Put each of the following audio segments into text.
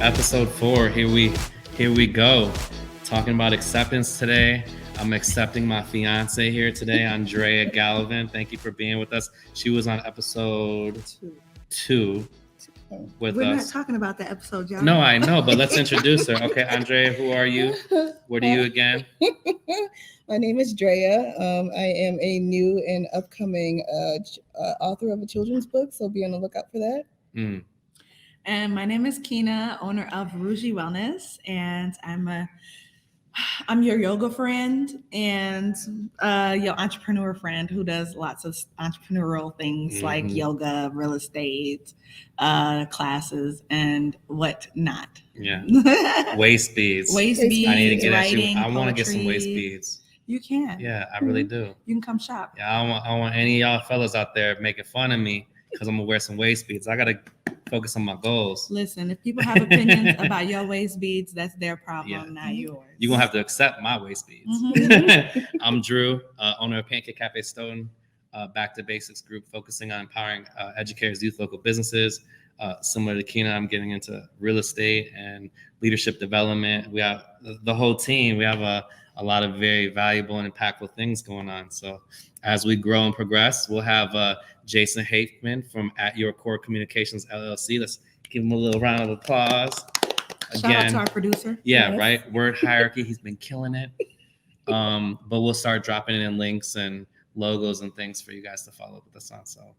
Episode 4. Here we go. Talking about acceptance today. I'm accepting my fiance here today, Dreya Gallivan. Thank you for being with us. She was on episode 2 with We're us. We're not talking about that episode, y'all. No, I know, but let's introduce her. Okay, Andrea, who are you? What are you again? My name is Dreya. I am a new and upcoming author of a children's book, so be on the lookout for that. And my name is Keena, owner of Rougie Wellness, and I'm your yoga friend and your entrepreneur friend who does lots of entrepreneurial things like yoga, real estate, classes, and whatnot. Yeah. Waist beads. Waist beads. I need to get writing, I want to get some poetry. waist beads. You can. Yeah, I really do. You can come shop. Yeah, I want any of y'all fellas out there making fun of me because I'm gonna wear some waist beads. I gotta focus on my goals. Listen, if people have opinions about your waist beads, that's their problem, not yours. You're gonna have to accept my waist beads. I'm Drew, owner of Pancake Cafe Stone, Back to Basics group, focusing on empowering educators, youth, local businesses. Similar to Keena, I'm getting into real estate and leadership development. We have the whole team. We have a lot of very valuable and impactful things going on. So as we grow and progress, we'll have Jason Haifman from At Your Core Communications LLC. Let's give him a little round of applause. Shout out to our producer. Yeah, yes. Right. Word hierarchy. He's been killing it. But we'll start dropping in links and logos and things for you guys to follow up with us on. So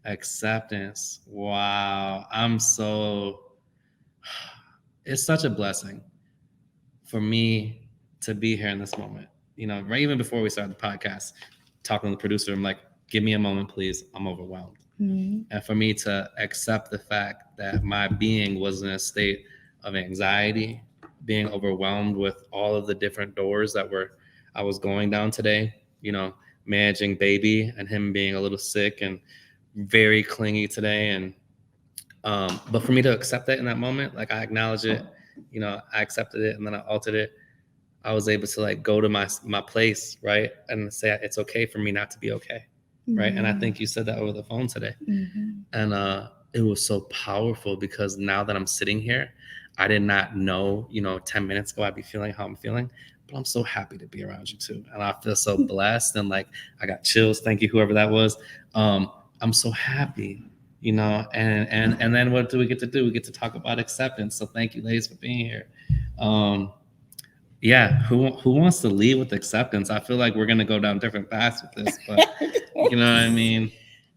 acceptance. Wow. It's such a blessing for me to be here in this moment. You know, right even before we started the podcast, talking to the producer, I'm like, give me a moment, please. I'm overwhelmed. And for me to accept the fact that my being was in a state of anxiety, being overwhelmed with all of the different doors that I was going down today, you know, managing baby and him being a little sick and very clingy today. And, but for me to accept that in that moment, like I acknowledge it, you know, I accepted it and then I altered it. I was able to like go to my place, right? And say, it's okay for me not to be okay. Right. And I think you said that over the phone today. And it was so powerful because now that I'm sitting here, I did not know, 10 minutes ago, I'd be feeling how I'm feeling, but I'm so happy to be around you too. And I feel so blessed and like, I got chills. Thank you, whoever that was. I'm so happy, and then what do we get to do? We get to talk about acceptance. So thank you, ladies, for being here. Yeah, who wants to lead with acceptance? I feel like we're gonna go down different paths with this, but you know what I mean.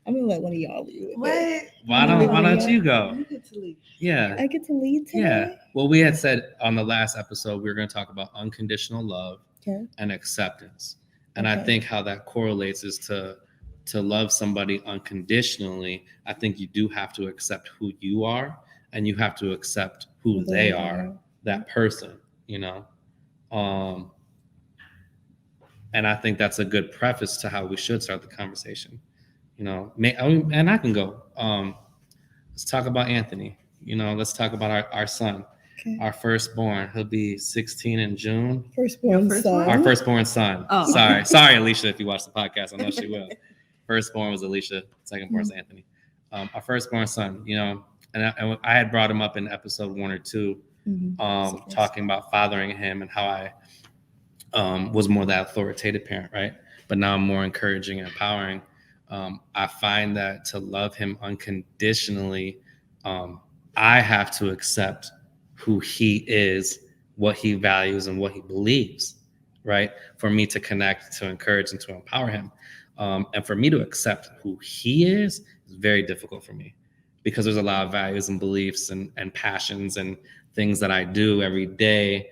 I'm gonna let one of y'all lead. What? Why don't you go? You get to lead. Yeah, I get to lead today. Yeah. Well, we had said on the last episode we were gonna talk about unconditional love and acceptance, and I think how that correlates is to love somebody unconditionally. I think you do have to accept who you are, and you have to accept who they are, that person, and I think that's a good preface to how we should start the conversation, and I can go. Let's talk about Anthony. Let's talk about our son, our firstborn. He'll be 16 in June. Our firstborn son. Oh. Sorry, Alicia, if you watch the podcast, I know she will. Firstborn was Alicia. Secondborn is Anthony. Our firstborn son, and I had brought him up in episode 1 or 2. Talking about fathering him and how I was more that authoritative parent, right? But now I'm more encouraging and empowering. I find that to love him unconditionally, I have to accept who he is, what he values, and what he believes, right? For me to connect, to encourage, and to empower him. And for me to accept who he is very difficult for me because there's a lot of values and beliefs and passions and things that I do every day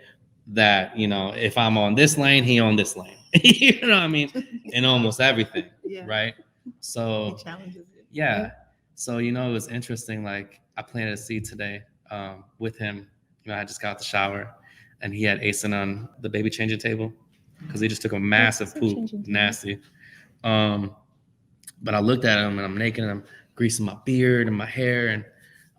that, if I'm on this lane, he on this lane, you know what I mean? In almost everything, right? So, it challenges it. Yeah. So, it was interesting. Like I planted a seed today with him. I just got out the shower and he had Asen on the baby changing table because he just took a massive poop, nasty. But I looked at him and I'm naked and I'm greasing my beard and my hair and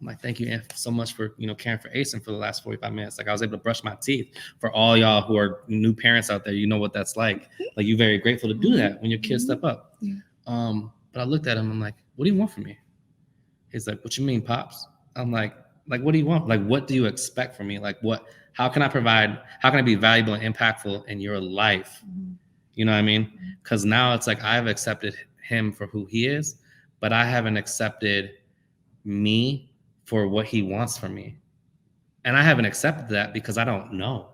I'm like, thank you, Ann, so much for, caring for Asen for the last 45 minutes. Like I was able to brush my teeth. For all y'all who are new parents out there, you know what that's like. Like you're very grateful to do that when your kids step up. But I looked at him, I'm like, what do you want from me? He's like, what you mean, Pops? I'm like, Like, what do you want? Like, what do you expect from me? Like, how can I be valuable and impactful in your life? You know what I mean? Because now it's like I've accepted him for who he is, but I haven't accepted me for what he wants from me. And I haven't accepted that because I don't know.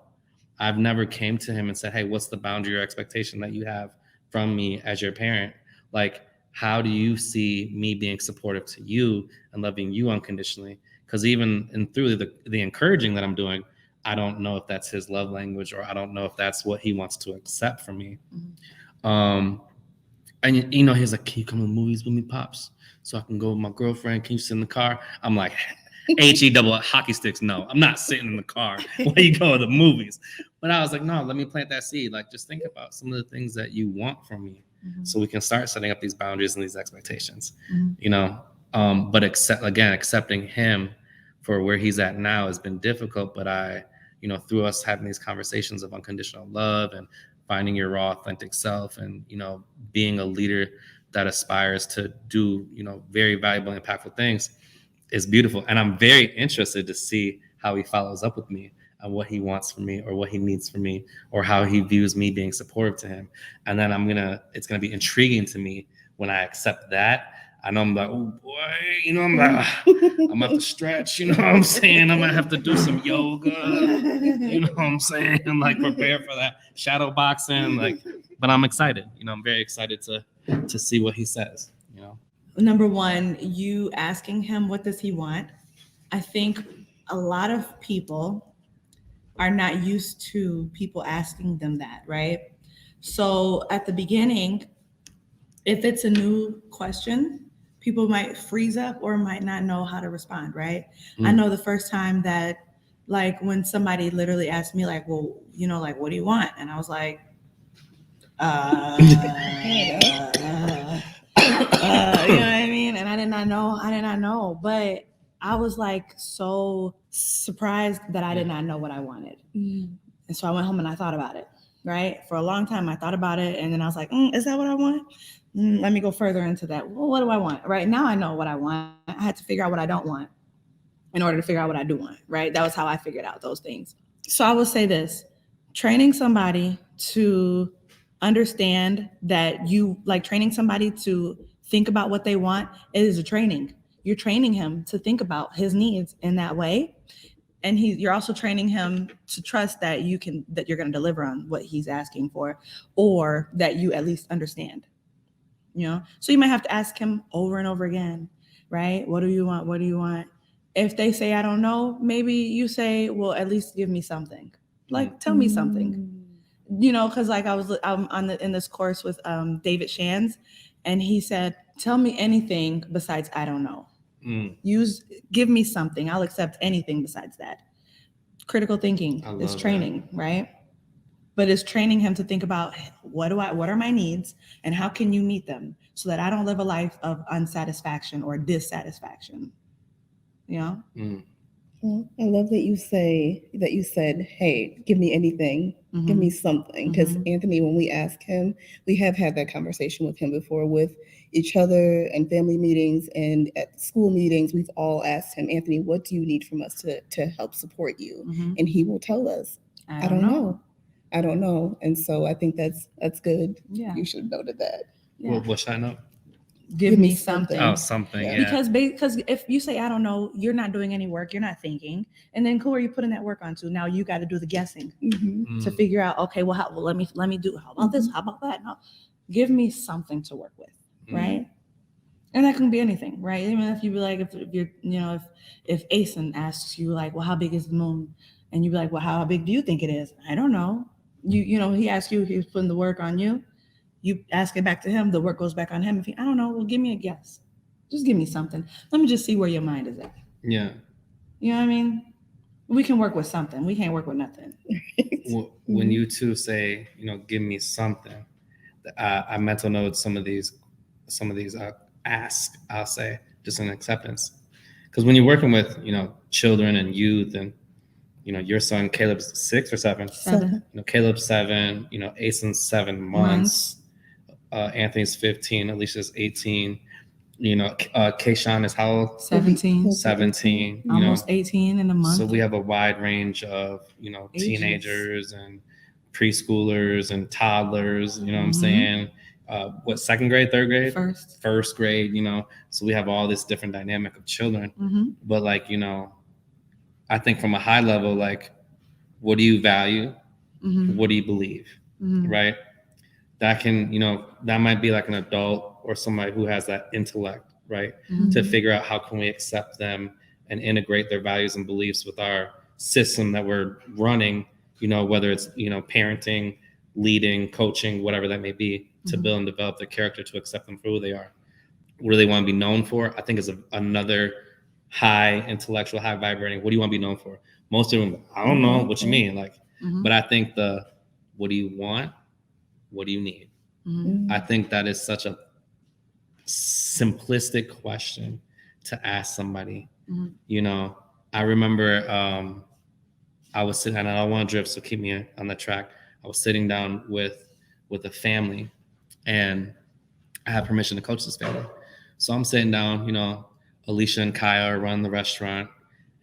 I've never came to him and said, hey, what's the boundary or expectation that you have from me as your parent? Like, how do you see me being supportive to you and loving you unconditionally? Because even through the encouraging that I'm doing, I don't know if that's his love language, or I don't know if that's what he wants to accept from me. And you know, he's like, can you come to movies with me, Pops? So I can go with my girlfriend. Can you sit in the car? I'm like, HE double hockey sticks. No, I'm not sitting in the car when you go to the movies. But I was like, no, let me plant that seed. Like, just think about some of the things that you want from me, so we can start setting up these boundaries and these expectations. You know, but accepting him for where he's at now has been difficult. But you know, through us having these conversations of unconditional love and finding your raw, authentic self, and, you know, being a leader that aspires to do, you know, very valuable, impactful things is beautiful. And I'm very interested to see how he follows up with me and what he wants from me, or what he needs from me, or how he views me being supportive to him. And then it's going to be intriguing to me when I accept that. I know I'm like, oh boy, you know, I'm gonna have to stretch, you know what I'm saying? I'm gonna have to do some yoga, you know what I'm saying? And like prepare for that shadow boxing, like, but I'm excited, you know, I'm very excited to see what he says, you know. Number one, you asking him, what does he want? I think a lot of people are not used to people asking them that, right? So at the beginning, if it's a new question, people might freeze up or might not know how to respond, right? I know the first time that, like, when somebody literally asked me, like, well, you know, like, what do you want? And I was like, you know what I mean? And I did not know, but I was like so surprised that I did not know what I wanted. And so I went home and I thought about it, right? For a long time, I thought about it. And then I was like, is that what I want? Let me go further into that. Well, what do I want? Right now, I know what I want. I had to figure out what I don't want in order to figure out what I do want, right? That was how I figured out those things. So I will say this, training somebody to understand that you, like, training somebody to think about what they want, it is a training. You're training him to think about his needs in that way. And you're also training him to trust that you're going to deliver on what he's asking for, or that you at least understand, you know? So you might have to ask him over and over again, right? What do you want? What do you want? If they say, I don't know, maybe you say, well, at least give me something. Like, tell me something, you know? Cause like I'm in this course with David Shands, and he said, tell me anything besides, I don't know. Give me something. I'll accept anything besides that. Critical thinking is training, right? But it's training him to think about, what are my needs and how can you meet them, so that I don't live a life of unsatisfaction or dissatisfaction, you know? Well, I love that you said, hey, give me anything, give me something. Because Anthony, when we ask him, we have had that conversation with him before, with each other and family meetings and at school meetings. We've all asked him, Anthony, what do you need from us to help support you? And he will tell us, I don't know. I don't know. And so I think that's good. Yeah. You should have noted that. Yeah. What should I know? Give me something. Oh, something. Yeah. Because if you say, I don't know, you're not doing any work, you're not thinking. And then who are you putting that work onto? Now you got to do the guessing to figure out, okay, well, let me do, how about this? How about that? No, give me something to work with. Right. And that can be anything, right? Even if you be like, if you're, you know, if Asen asks you, like, well, how big is the moon? And you be like, well, how big do you think it is? I don't know. You know, he asks you if he's putting the work on you. You ask it back to him, the work goes back on him. If I don't know, well, give me a guess. Just give me something. Let me just see where your mind is at. Yeah. You know what I mean? We can work with something. We can't work with nothing. Well, when you two say, you know, give me something, I mental note some of these ask, I'll say, just an acceptance. Because when you're working with, you know, children and youth, and, you know, your son Caleb's 6 or 7. 7. You know, Caleb's 7. You know, Asen's 7 months. Anthony's 15. Alicia's 18. Kayshawn is how old? 17, 17. almost 18 in a month. So we have a wide range of, Ages. teenagers and preschoolers and toddlers, what I'm Mhm. saying? Second grade, third grade? First grade, so we have all this different dynamic of children. Mhm. But like, I think from a high level, like, what do you value? Mhm. What do you believe? Mhm. Right? That can, that might be like an adult or somebody who has that intellect, right? Mhm. To figure out how can we accept them and integrate their values and beliefs with our system that we're running, whether it's, parenting, leading, coaching, whatever that may be, to Mhm. build and develop their character to accept them for who they are. What do they want to be known for? I think is another high intellectual, high vibrating. What do you want to be known for? Most of them, I don't know what you mean. Like, Mhm. but I think what do you want? What do you need? Mhm. I think that is such a simplistic question to ask somebody. Mhm. I remember I was sitting, and I don't want to drift, so keep me on the track. I was sitting down with a family, and I had permission to coach this family. So I'm sitting down, Alicia and Kaya run the restaurant,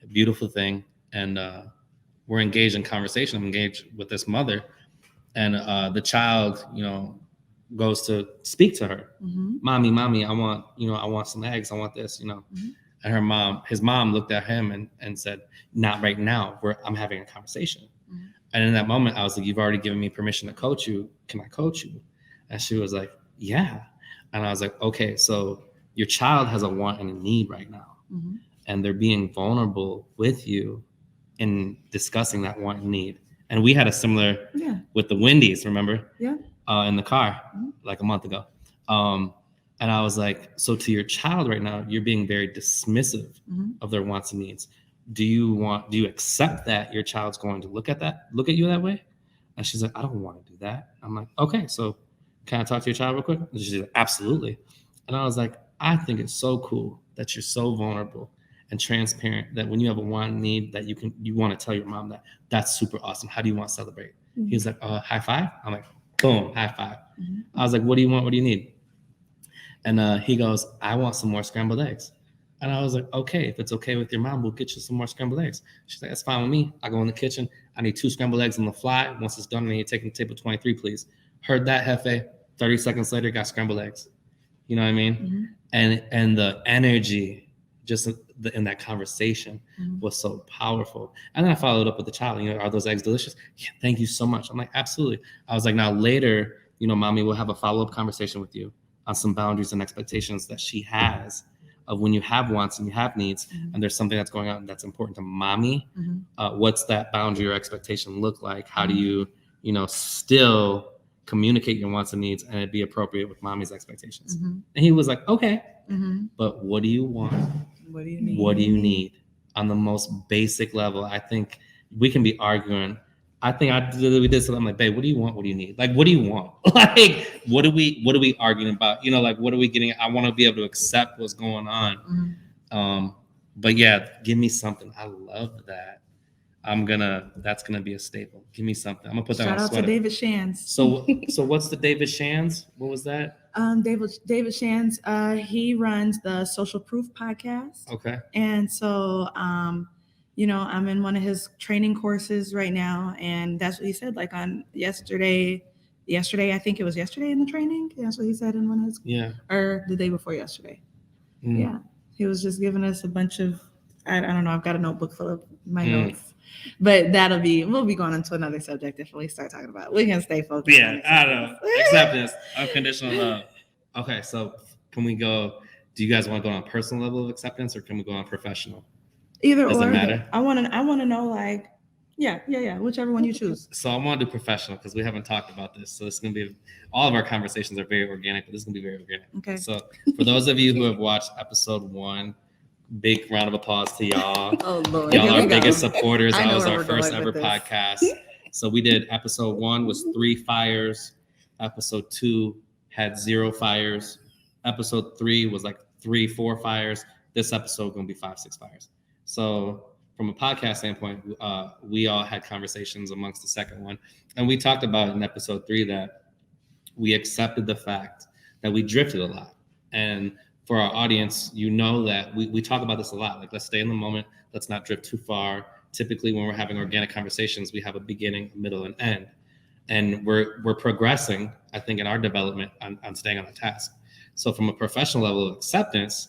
a beautiful thing, and we're engaged in conversation. I'm engaged with this mother, and the child, goes to speak to her. Mhm. Mommy, I want some eggs. I want this, Mhm. And his mom looked at him and said, not right now. I'm having a conversation. Mhm. And in that moment, I was like, you've already given me permission to coach you. Can I coach you? And she was like, yeah. And I was like, okay, so your child has a want and a need right now. Mhm. And they're being vulnerable with you in discussing that want and need. And we had a similar with the Wendy's, remember? Yeah. In the car, Mhm. like a month ago. And I was like, so to your child right now, you're being very dismissive Mhm. of their wants and needs. Do you accept that your child's going to look at you that way? And she's like, I don't want to do that. I'm like, okay, so can I talk to your child real quick? And she's like, absolutely. And I was like, I think it's so cool that you're so vulnerable and transparent, that when you have a want and need that you want to tell your mom that. That's super awesome. How do you want to celebrate? Mhm. He was like, high five. I'm like, boom, high five. Mhm. I was like, what do you want? What do you need? And he goes, I want some more scrambled eggs. And I was like, okay, if it's okay with your mom, we'll get you some more scrambled eggs. She's like, that's fine with me. I go in the kitchen. I need 2 scrambled eggs on the fly. Once it's done, I need to take them to table 23, please. Heard that, Hefe. 30 seconds later, got scrambled eggs. You know what I mean? Mhm. And the energy just in that conversation Mhm. was so powerful. And then I followed up with the child, are those eggs delicious? Yeah, thank you so much. I'm like, absolutely. I was like, now later, mommy will have a follow-up conversation with you on some boundaries and expectations that she has of when you have wants and you have needs, Mhm. and there's something that's going on that's important to mommy. Mhm. What's that boundary or expectation look like? How do you, still communicate your wants and needs and it be appropriate with mommy's expectations? Mhm. And he was like, okay, Mhm. but what do you want? What do you need? What do you need? On the most basic level, I think we can be arguing. I think we did something. I'm like, babe, what do you want? What do you need? Like, what do you want? Like, what are we arguing about? Like, what are we getting? I want to be able to accept what's going on. Mhm. But yeah, give me something. I love that. That's gonna be a staple. Give me something. I'm gonna put that Shout on a out to sweater. David Shands. So what's the David Shands? What was that? David Shands, he runs the Social Proof podcast. Okay. And so, I'm in one of his training courses right now, and that's what he said. Like on yesterday, I think it was yesterday in the training. That's what he said in one of his, or the day before yesterday. Yeah, he was just giving us a bunch of, I don't know. I've got a notebook full of my notes, but we'll be going into another subject if we start talking about it. We can stay focused. Yeah, I don't know. Acceptance, unconditional love. Okay, so can we go? Do you guys want to go on a personal level of acceptance, or can we go on professional? Either Does or. it matter? I want to know, like, yeah, whichever one you choose. So I want to do professional because we haven't talked about this. So it's going to be, all of our conversations are very organic, but this is going to be very organic. Okay. So for those of you who have watched episode 1, big round of applause to y'all. Oh Lord, y'all are biggest supporters. That was our first ever podcast. So we did episode 1 was 3 fires. Episode 2 had 0 fires. Episode 3 was like 3-4 fires. This episode going to be 5-6 fires. So from a podcast standpoint, we all had conversations amongst the second one. And we talked about in episode 3 that we accepted the fact that we drifted a lot. And for our audience, you know that we talk about this a lot. Like, let's stay in the moment. Let's not drift too far. Typically, when we're having organic conversations, we have a beginning, a middle, and end. And we're progressing, I think, in our development on staying on the task. So from a professional level of acceptance,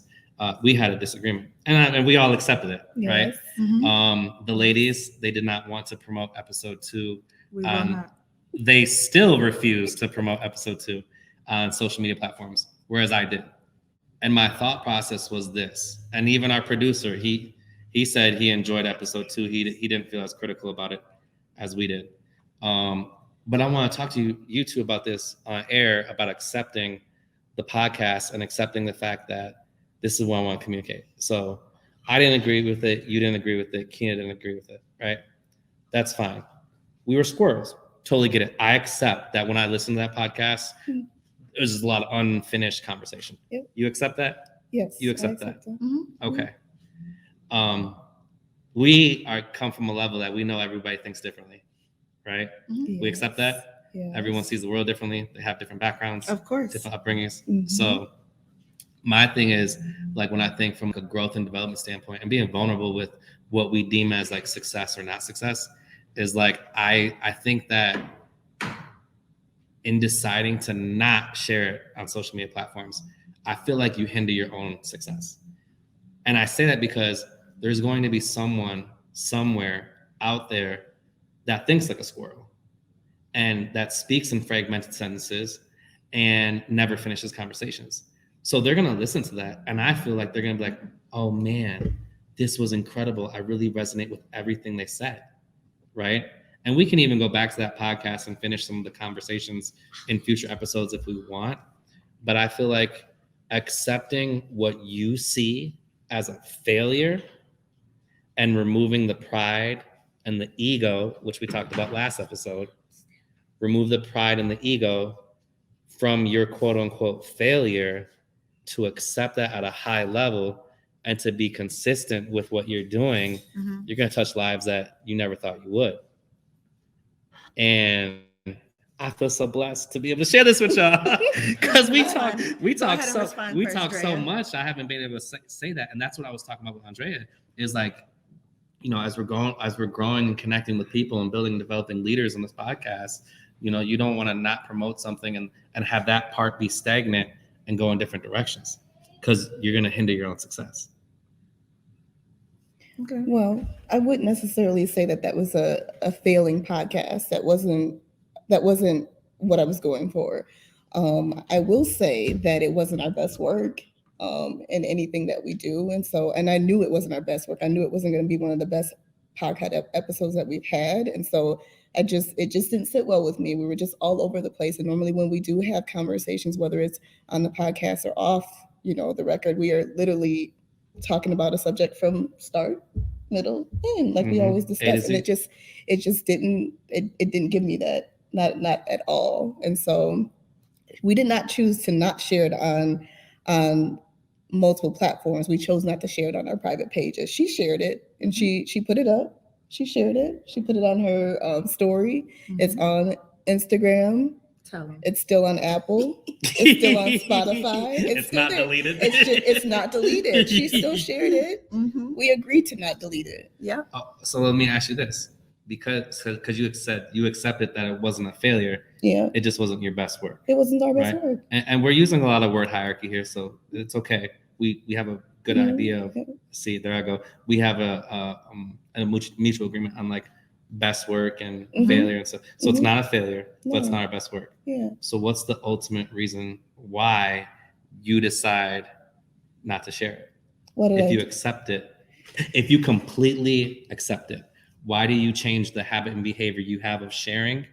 we had a disagreement. And we all accepted it, right? Mhm. The ladies, they did not want to promote episode 2. We will not. They still refused to promote episode 2 on social media platforms, whereas I did. And my thought process was this, and even our producer, he said he enjoyed episode 2. He didn't feel as critical about it as we did. But I want to talk to you two about this on air, about accepting the podcast and accepting the fact that this is what I want to communicate. So I didn't agree with it. You didn't agree with it. Keena didn't agree with it, right? That's fine. We were squirrels. Totally get it. I accept that when I listen to that podcast, there's just a lot of unfinished conversation. Yep. You accept that? Yes. You accept that? Mhm. Okay. We come from a level that we know everybody thinks differently, right? Mhm. We accept that. Yes. Everyone sees the world differently. They have different backgrounds, Of course. different upbringings. Mhm. So my thing is, like, when I think from a growth and development standpoint and being vulnerable with what we deem as like success or not success, is like, I think that in deciding to not share it on social media platforms, I feel like you hinder your own success. And I say that because there's going to be someone somewhere out there that thinks like a squirrel and that speaks in fragmented sentences and never finishes conversations. So they're going to listen to that. And I feel like they're going to be like, oh man, this was incredible. I really resonate with everything they said, right? And we can even go back to that podcast and finish some of the conversations in future episodes if we want. But I feel like accepting what you see as a failure and removing the pride and the ego, which we talked about last episode, remove the pride and the ego from your quote unquote failure, to accept that at a high level and to be consistent with what you're doing, you're going to touch lives that you never thought you would. And I feel so blessed to be able to share this with y'all because we talk so much. I haven't been able to say that. And that's what I was talking about with Andrea, is like, you know, as we're growing and connecting with people and building and developing leaders on this podcast, you know, you don't want to not promote something and have that part be stagnant and go in different directions, because you're going to hinder your own success. Okay. Well, I wouldn't necessarily say that was a failing podcast. That wasn't what I was going for. I will say that it wasn't our best work in anything that we do. And I knew it wasn't our best work. I knew it wasn't going to be one of the best podcast episodes that we've had. And so it just didn't sit well with me. We were just all over the place. And normally when we do have conversations, whether it's on the podcast or off, you know, the record, we are literally talking about a subject from start, middle, end, like we always discuss. And it just didn't give me that, not at all. And so we did not choose to not share it on multiple platforms. We chose not to share it on our private pages. She shared it and she put it up. She shared it. She put it on her story. It's on Instagram. Tell them. It's still on Apple. It's still on Spotify. It's not deleted. It's not deleted. She still shared it. Mm-hmm. We agreed to not delete it. Yeah. So let me ask you this, because you said you accepted that it wasn't a failure. Yeah. It just wasn't your best work. It wasn't our best work. And we're using a lot of word hierarchy here, so it's okay. We have a good idea of. See, there I go. We have a mutual agreement on like best work and failure and stuff. So it's not a failure, but it's not our best work. Yeah. So what's the ultimate reason why you decide not to share it? If you accept it, if you completely accept it, why do you change the habit and behavior you have of sharing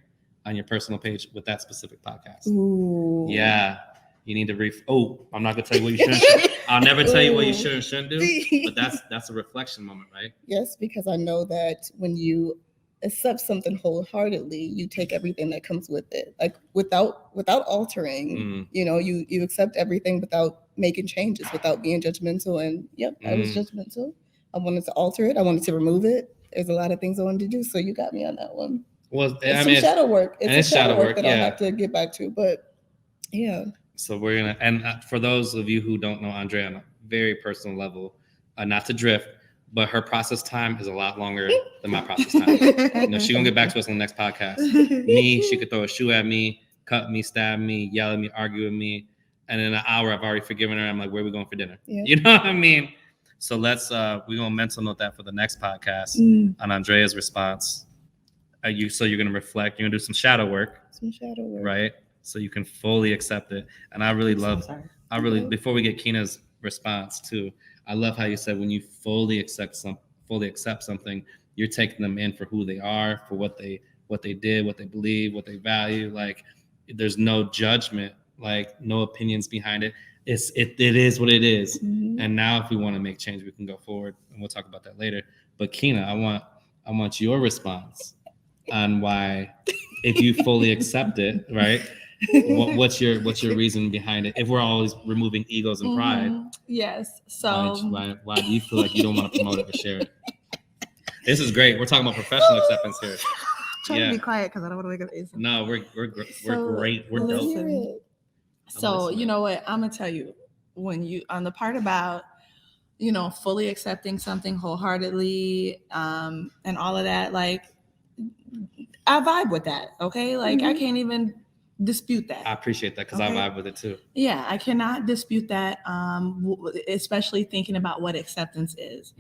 on your personal page with that specific podcast? Ooh. Yeah. You need to I'm not gonna tell you what you should. I'll never tell you what you should and shouldn't do. But that's a reflection moment, right? Yes, because I know that when you accept something wholeheartedly, you take everything that comes with it, like without altering. You know, you accept everything without making changes, without being judgmental. And I was judgmental. I wanted to alter it. I wanted to remove it. There's a lot of things I wanted to do. So you got me on that one. Well, it's shadow work. It's shadow work that yeah. I'll have to get back to. But yeah. So we're gonna, and for those of you who don't know Andrea on a very personal level, not to drift, but her process time is a lot longer than my process time. She's gonna get back to us on the next podcast. Me, she could throw a shoe at me, cut me, stab me, yell at me, argue with me, and in an hour I've already forgiven her. I'm like, where are we going for dinner? Yeah. You know what I mean? So let's we're gonna mental note that for the next podcast on Andrea's response. So you're gonna reflect. You're gonna do some shadow work. Right? So you can fully accept it. And I really before we get Keena's response too, I love how you said when you fully accept something, you're taking them in for who they are, for what they did, what they believe, what they value. Like there's no judgment, like no opinions behind it. It is what it is. And now if we want to make change, we can go forward, and we'll talk about that later. But Keena, I want your response on why, if you fully accept it, right? What's your reason behind it? If we're always removing egos and pride, yes. So why do you feel like you don't want to promote it or share it? This is great. We're talking about professional acceptance here. Trying to be quiet because I don't want to wake up ASMR. No, we're great. We're dope. So you know what? I'm gonna tell you, when you on the part about fully accepting something wholeheartedly, and all of that, like I vibe with that. Okay, like I can't even dispute that. I appreciate that because I vibe with it too. Yeah, I cannot dispute that, especially thinking about what acceptance is.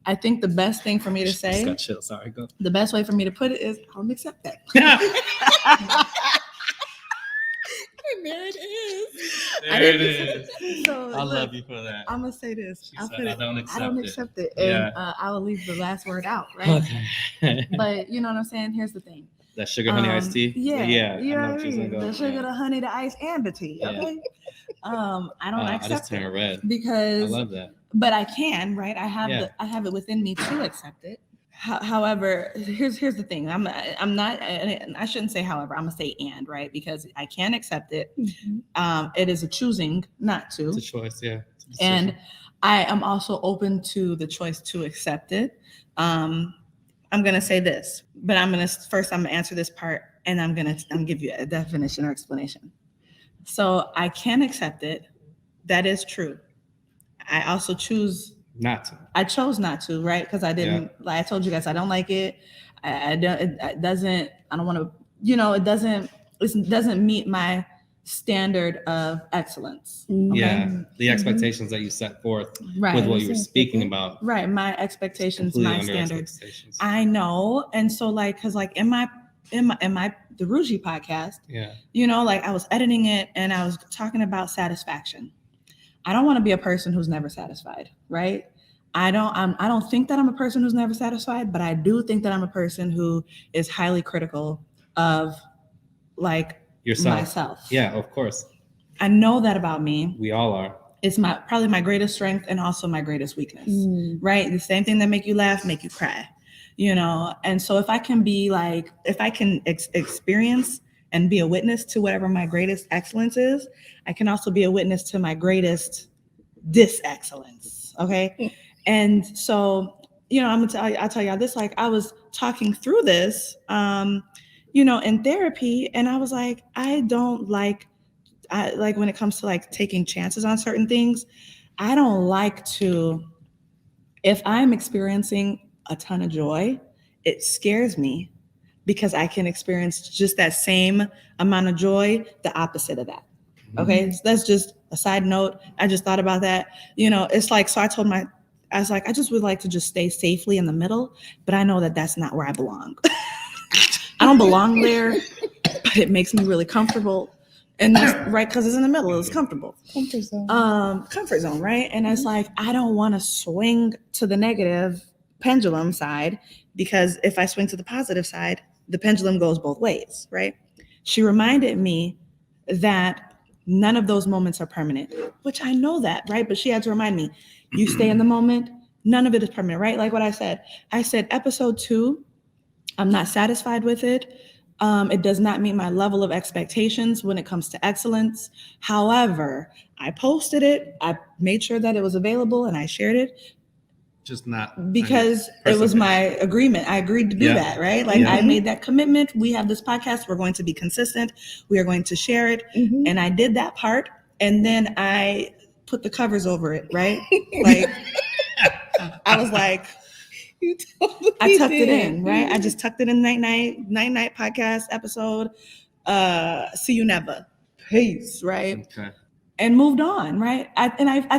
I think the best thing for me to say, just got chill. Sorry, go. The best way for me to put it is, I'll accept that. And there it is. There it is. So, I love you for that. I'm gonna say this. I don't accept it. And I will leave the last word out, right? Okay. But you know what I'm saying? Here's the thing. That sugar honey iced tea? Yeah. You know what I mean? The sugar, the honey, the ice, and the tea. Okay. I don't accept I just turned red. Because I love that. But I can, right? I have it within me to accept it. However, here's the thing. I'm not. I shouldn't say however. I'm gonna say and, right? Because I can accept it. It is a choosing not to. It's a choice, yeah. And I am also open to the choice to accept it. I'm gonna say this, but I'm gonna answer this part, and I'm gonna give you a definition or explanation. So I can accept it. That is true. I also choose not to. I chose not to, right? Because I didn't. Like I told you guys, I don't like it. It doesn't. I don't want to. It doesn't meet my standard of excellence. Okay? Yeah, the expectations that you set forth with what you were speaking about. Right, my expectations, my standards. I know, and so because in my the Rougie podcast, like I was editing it and I was talking about satisfaction. I don't want to be a person who's never satisfied, right? I don't think that I'm a person who's never satisfied, but I do think that I'm a person who is highly critical of myself. Yeah, of course. I know that about me. We all are. It's probably my greatest strength and also my greatest weakness, right? The same thing that make you laugh, make you cry, And so if I can experience and be a witness to whatever my greatest excellence is, I can also be a witness to my greatest disexcellence. Okay. And so, I'll tell y'all this, I was talking through this, in therapy, and I was like, I when it comes to taking chances on certain things, I don't like to, if I'm experiencing a ton of joy, it scares me because I can experience just that same amount of joy, the opposite of that. Okay. So that's just a side note. I just thought about that. It's so I was like, I just would like to just stay safely in the middle, but I know that that's not where I belong. I don't belong there, but it makes me really comfortable. And that's right, because it's in the middle, it's comfortable. Comfort zone. Comfort zone, right? And it's I don't want to swing to the negative pendulum side, because if I swing to the positive side, the pendulum goes both ways, right? She reminded me that none of those moments are permanent, which I know that, right? But she had to remind me, you stay in the moment, none of it is permanent, right? Like what I said episode 2, I'm not satisfied with it. It does not meet my level of expectations when it comes to excellence. However, I posted it, I made sure that it was available, and I shared it. Just not because it was my agreement. I agreed to do that, right? I made that commitment. We have this podcast. We're going to be consistent. We are going to share it. And I did that part. and then I put the covers over it, right? Like I was like, I tucked it in, right? I just tucked it in night podcast episode. See you never. Peace, right? Okay. And moved on, right? I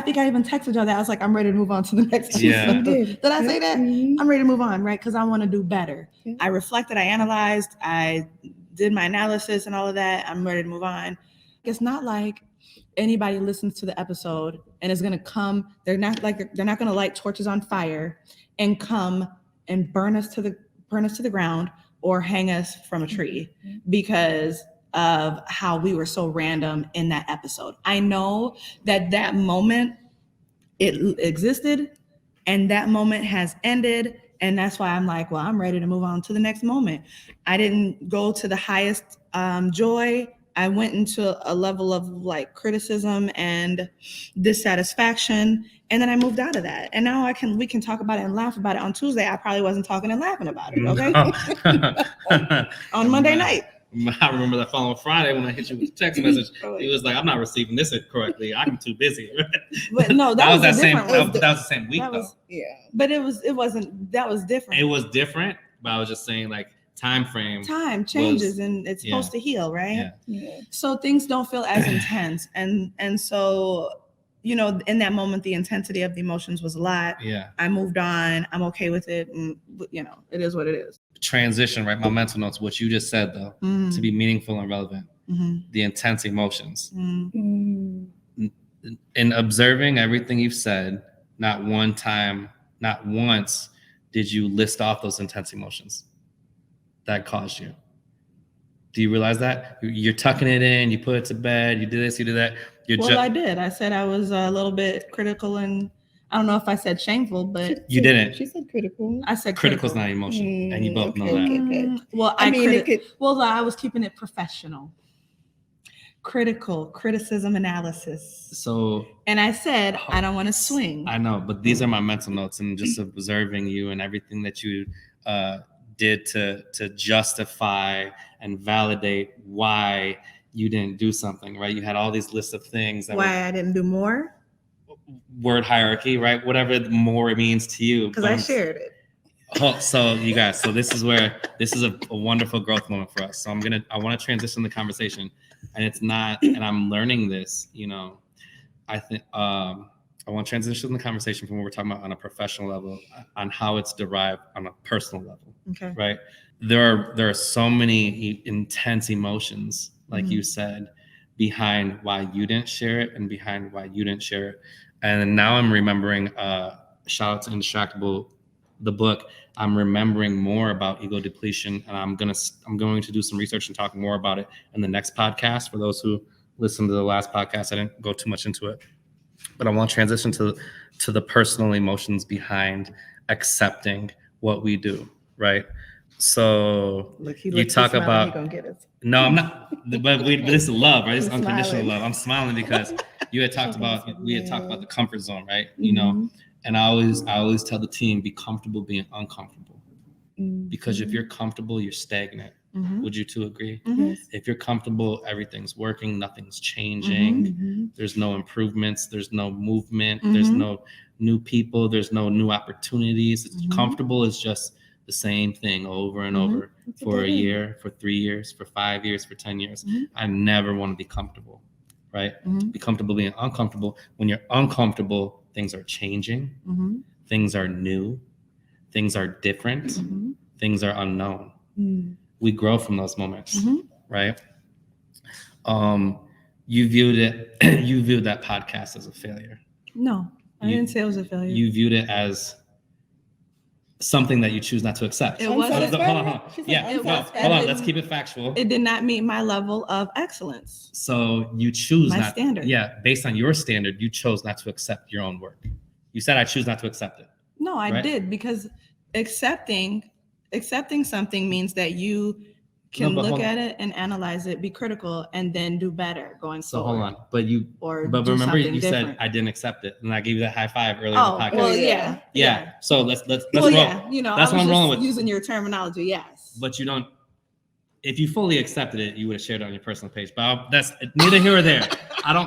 think I even texted y'all that. I was like, I'm ready to move on to the next Yeah. episode. You did. Did I say that? Mhm. I'm ready to move on, right? Because I want to do better. Yeah. I reflected, I analyzed, I did my analysis and all of that. I'm ready to move on. It's not like anybody listens to the episode and is gonna come. They're not gonna light torches on fire and come and burn us to the ground or hang us from a tree because of how we were so random in that episode. I know that moment it existed and that moment has ended, and that's why I'm like, well, I'm ready to move on to the next moment. I didn't go to the highest joy. I went into a level of like criticism and dissatisfaction, and then I moved out of that. And now we can talk about it and laugh about it. On Tuesday, I probably wasn't talking and laughing about it. Okay. On Monday night. I remember that following Friday when I hit you with a text message. He was like, "I'm not receiving this correctly. I'm too busy." But no, that was that a same. different That was the same week though. Yeah. But it wasn't. That was different. It was different, but I was just saying like time frame. Time changes and it's supposed to heal, right? Yeah. So things don't feel as intense, and so in that moment the intensity of the emotions was a lot. Yeah. I moved on. I'm okay with it, and it is what it is. Transition, right? My mental notes. What you just said though, to be meaningful and relevant. The intense emotions. In observing everything you've said, not once did you list off those intense emotions that caused you. Do you realize that? You're tucking it in, you put it to bed, you do this, you do that. I did. I said I was a little bit critical, and I don't know if I said shameful, but you didn't. She said critical. I said Critical's not emotion, and you both know that. Okay. Well, I was keeping it professional. Criticism, analysis. So, and I said, I don't want to swing. I know, but these are my mental notes, and just observing you and everything that you did to justify and validate why you didn't do something, right? You had all these lists of things. I didn't do more? Word hierarchy, right? Whatever more means to you. Because I shared it. Oh, so you guys, this is a wonderful growth moment for us. So I want to transition the conversation, and it's not, and I'm learning this, I think I want to transition the conversation from what we're talking about on a professional level on how it's derived on a personal level. Okay. Right. There are so many intense emotions, like you said, behind why you didn't share it and behind why you didn't share it. And now I'm remembering, shout out to Indistractable, the book. I'm remembering more about ego depletion, and I'm going to do some research and talk more about it in the next podcast. For those who listened to the last podcast, I didn't go too much into it, but I want to transition to the personal emotions behind accepting what we do, right? So you talk about, no, I'm not, but this is love, right? It's unconditional love. I'm smiling because we had talked about the comfort zone, right? And I always tell the team, be comfortable being uncomfortable, because if you're comfortable, you're stagnant. Would you two agree? If you're comfortable, everything's working, nothing's changing. There's no improvements, there's no movement, there's no new people, there's no new opportunities. It's comfortable is just the same thing over and over for a year, for 3 years, for 5 years, for 10 years. I never want to be comfortable, right? Be comfortable being uncomfortable. When you're uncomfortable, things are changing, things are new, things are different, things are unknown. We grow from those moments, right? You viewed that podcast as a failure. No, I didn't say it was a failure. You viewed it as something that you choose not to accept. It wasn't. Hold on. Let's keep it factual. It did not meet my level of excellence. So you choose my standard. Yeah, based on your standard, you chose not to accept your own work. You said, I choose not to accept it. No, I did, because accepting something means that you can look at it and analyze it, be critical, and then do better going forward. So hold on, but remember you said I didn't accept it, and I gave you that high five earlier in the podcast. Well, yeah. So let's roll. Yeah, that's what I'm rolling with. Using your terminology, yes. But you don't. if you fully accepted it, you would have shared it on your personal page. But that's neither here or there.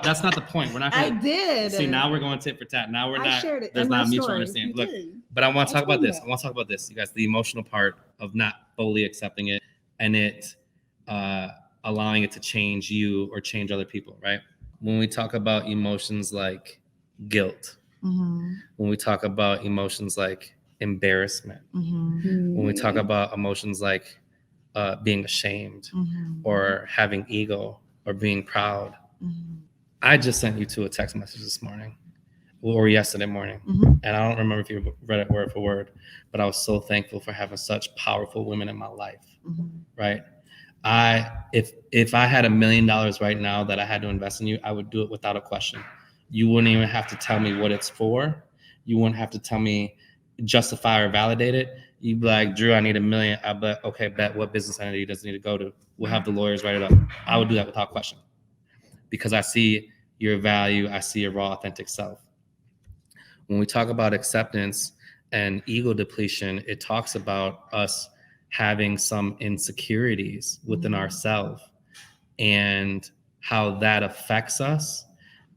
That's not the point. We're not I gonna did. see, now we're going tit for tat. Now we're I not, shared it there's in not my a mutual story. understanding. You Look, did. but I want to talk about this. about I want to talk about this, you guys, the emotional part of not fully accepting it and it allowing it to change you or change other people, right? When we talk about emotions like guilt, Mm-hmm. when we talk about emotions like embarrassment, Mm-hmm. when we talk about emotions like being ashamed Mm-hmm. or having ego or being proud. Mm-hmm. I just sent you two a text message this morning or yesterday morning. Mm-hmm. And I don't remember if you read it word for word, but I was so thankful for having such powerful women in my life, Mm-hmm. right? If I had $1 million right now that I had to invest in you, I would do it without a question. You wouldn't even have to tell me what it's for. You wouldn't have to tell me, justify or validate it. You'd be like, Drew, I need $1 million. I bet, okay, bet what business entity does it need to go to? We'll have the lawyers write it up. I would do that without question because I see your value. I see your raw, authentic self. When we talk about acceptance and ego depletion, it talks about us having some insecurities within ourselves and how that affects us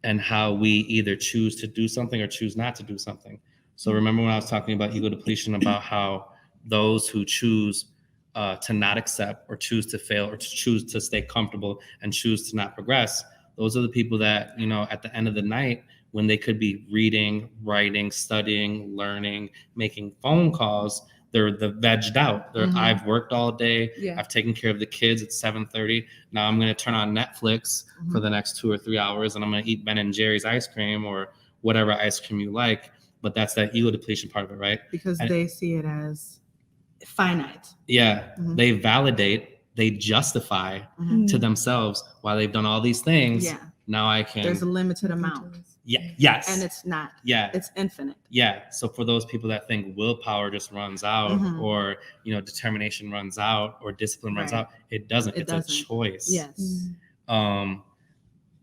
and how we either choose to do something or choose not to do something. So remember when I was talking about ego depletion, about how those who choose to not accept or choose to fail or to choose to stay comfortable and choose to not progress, those are the people that, you know, at the end of the night, when they could be reading, writing, studying, learning, making phone calls, they're the vegged out. I've worked all day. Yeah. I've taken care of the kids. It's 7:30. Now I'm going to turn on Netflix for the next 2 or 3 hours, and I'm going to eat Ben and Jerry's ice cream or whatever ice cream you like. But that's that ego depletion part of it, right? Because they see it as finite. Yeah. They validate, they justify to themselves why they've done all these things. Yeah. Now I can. There's a limited amount. Yeah. Yes. And it's not. Yeah. It's infinite. Yeah. So for those people that think willpower just runs out or, you know, determination runs out or discipline runs out, it doesn't. It's a choice. Yes.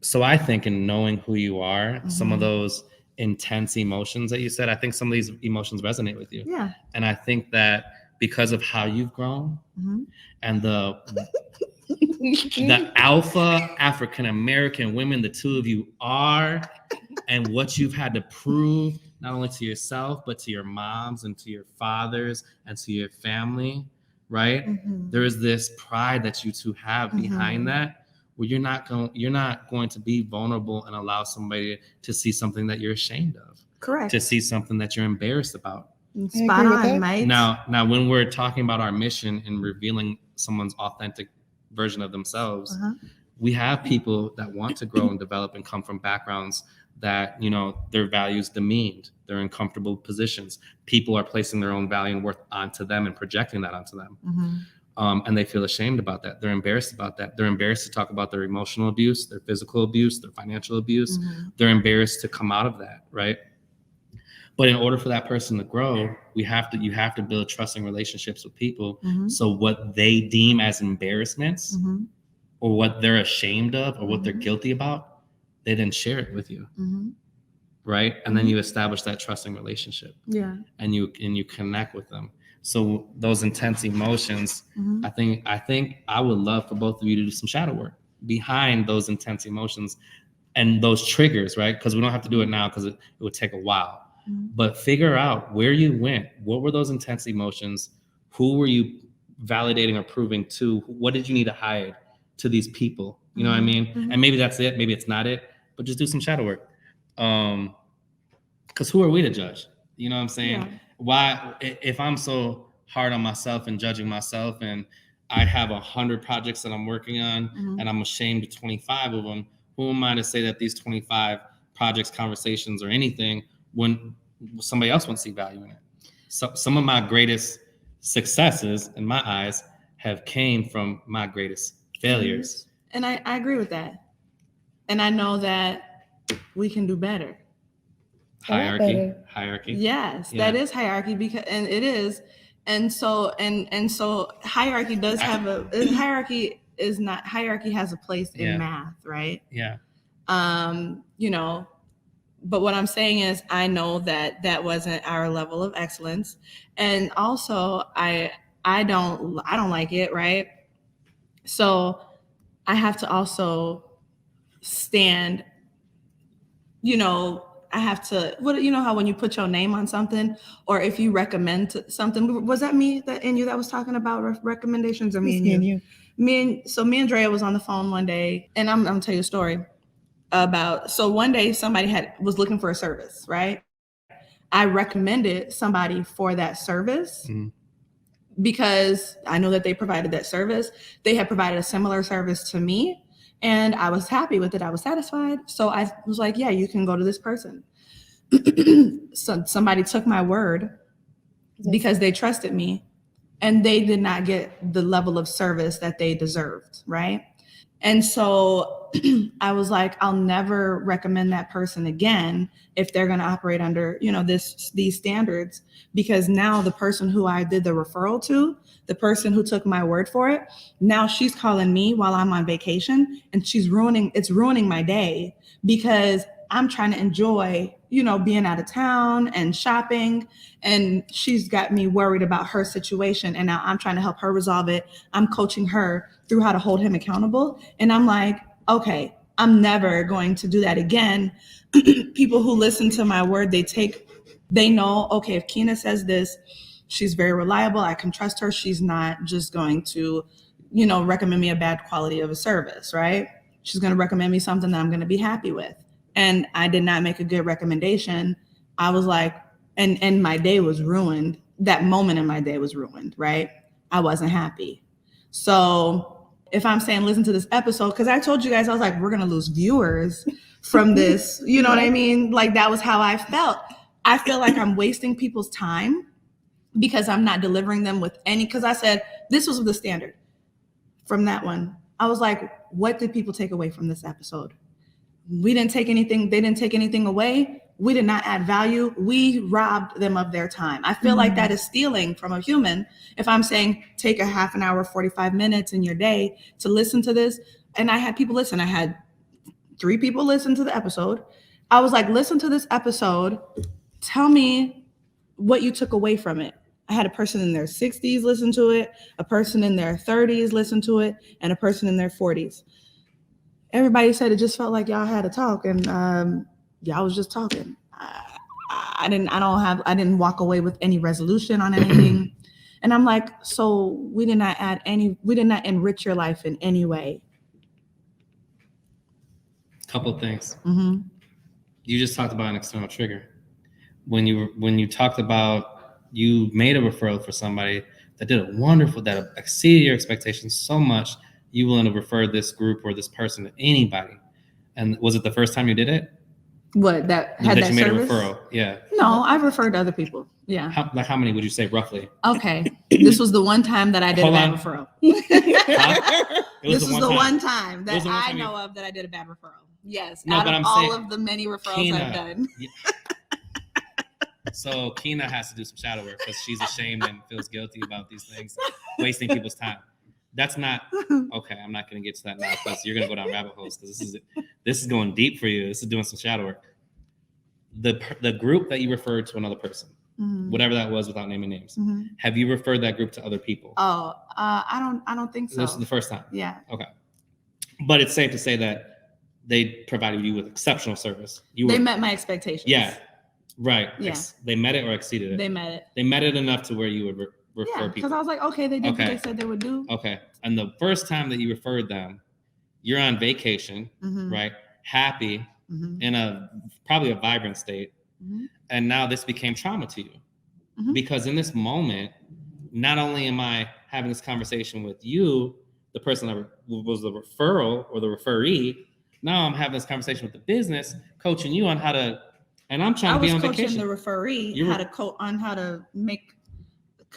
So I think in knowing who you are, some of those intense emotions that you said, I think some of these emotions resonate with you. Yeah. And I think that because of how you've grown and the alpha African-American women the two of you are, and what you've had to prove, not only to yourself, but to your moms and to your fathers and to your family, right? There is this pride that you two have behind that, where you're not going to be vulnerable and allow somebody to see something that you're ashamed of. Correct. To see something that you're embarrassed about. Spot on, mate. Now, when we're talking about our mission and revealing someone's authentic version of themselves, we have people that want to grow and develop and come from backgrounds that, you know, their values demeaned. They're in comfortable positions. People are placing their own value and worth onto them and projecting that onto them. And they feel ashamed about that. They're embarrassed about that. They're embarrassed to talk about their emotional abuse, their physical abuse, their financial abuse. They're embarrassed to come out of that, right? But in order for that person to grow, you have to build trusting relationships with people. So what they deem as embarrassments or what they're ashamed of or what they're guilty about, they then share it with you. Right? And then you establish that trusting relationship. Yeah. And you connect with them. So those intense emotions, I think I would love for both of you to do some shadow work behind those intense emotions and those triggers, right? Because we don't have to do it now because it would take a while. But figure out where you went. What were those intense emotions? Who were you validating or proving to? What did you need to hide to these people? You know what I mean? And maybe that's it. Maybe it's not it. But just do some shadow work. Because who are we to judge? You know what I'm saying? Yeah. Why, if I'm so hard on myself and judging myself and I have 100 projects that I'm working on and I'm ashamed of 25 of them, who am I to say that these 25 projects, conversations, or anything when somebody else wants to see value in it? So some of my greatest successes in my eyes have came from my greatest failures. And I agree with that. And I know that we can do better. Hierarchy. Yes, that is hierarchy and it is. And so hierarchy does have hierarchy has a place in math, right? Yeah. You know, but what I'm saying is I know that wasn't our level of excellence. And also I don't like it, right? So I have to also stand, I have to, how when you put your name on something, or if you recommend something, was that me and you that was talking about recommendations, or me and you? Me and Dreya was on the phone one day, and I'm gonna tell you a story about, so one day somebody was looking for a service, right? I recommended somebody for that service. Mm-hmm. Because I know that they provided that service. They had provided a similar service to me, and I was happy with it. I was satisfied. So I was like, yeah, you can go to this person. So somebody took my word because they trusted me, and they did not get the level of service that they deserved, right? And so I was like, I'll never recommend that person again if they're going to operate under, these standards, because now the person who I did the referral to, the person who took my word for it, now she's calling me while I'm on vacation, and it's ruining my day, because I'm trying to enjoy, being out of town and shopping, and she's got me worried about her situation, and now I'm trying to help her resolve it. I'm coaching her through how to hold him accountable. And I'm like, okay, I'm never going to do that again. People who listen to my word, they know, okay, if Keena says this, she's very reliable. I can trust her. She's not just going to, recommend me a bad quality of a service, right? She's going to recommend me something that I'm going to be happy with. And I did not make a good recommendation. I was like, and my day was ruined. That moment in my day was ruined, right? I wasn't happy. So if I'm saying listen to this episode, because I told you guys, I was like, we're going to lose viewers from this. You know what I mean? Like, that was how I felt. I feel like I'm wasting people's time because I'm not delivering them with any, because I said, this was the standard from that one. I was like, what did people take away from this episode? We didn't take anything. They didn't take anything away. We did not add value. We robbed them of their time. I feel like that is stealing from a human. If I'm saying take a half an hour, 45 minutes in your day to listen to this, and I had people listen. I had 3 people listen to the episode. I was like, listen to this episode. Tell me what you took away from it. I had a person in their 60s listen to it, a person in their 30s listen to it, and a person in their 40s. Everybody said it just felt like y'all had a talk, and y'all was just talking. I didn't walk away with any resolution on anything. And I'm like, so we did not enrich your life in any way. Couple things. Mm-hmm. You just talked about an external trigger. When you talked about, you made a referral for somebody that did a wonderful, that exceeded your expectations so much, you willing to refer this group or this person to anybody. And was it the first time you did it? What, that had that you made service? A referral? Yeah. No, I've referred to other people. Yeah. How many would you say roughly? Okay. This was the one time that I did a bad referral. This was the one time that I know of that I did a bad referral. Yes. No, out but of all of the many referrals Keena, I've done. So Keena has to do some shadow work because she's ashamed and feels guilty about these things, wasting people's time. That's not okay. I'm not going to get to that now because you're going to go down rabbit holes, because this is going deep for you. This is doing some shadow work. The group that you referred to another person, whatever that was, without naming names, have you referred that group to other people? Oh, I don't think so. This is the first time. Yeah. Okay. But it's safe to say that they provided you with exceptional service. They met my expectations. Yeah. Right. Yeah. They met it or exceeded it. They met it. They met it enough to where you would refer people. Because I was like, okay, they did what they said they would do. Okay. And the first time that you referred them, you're on vacation, right? Happy, in probably a vibrant state. And now this became trauma to you. Because in this moment, not only am I having this conversation with you, the person that was the referral or the referee, now I'm having this conversation with the business, coaching you on how to, and I'm trying to be on vacation. I was coaching the referee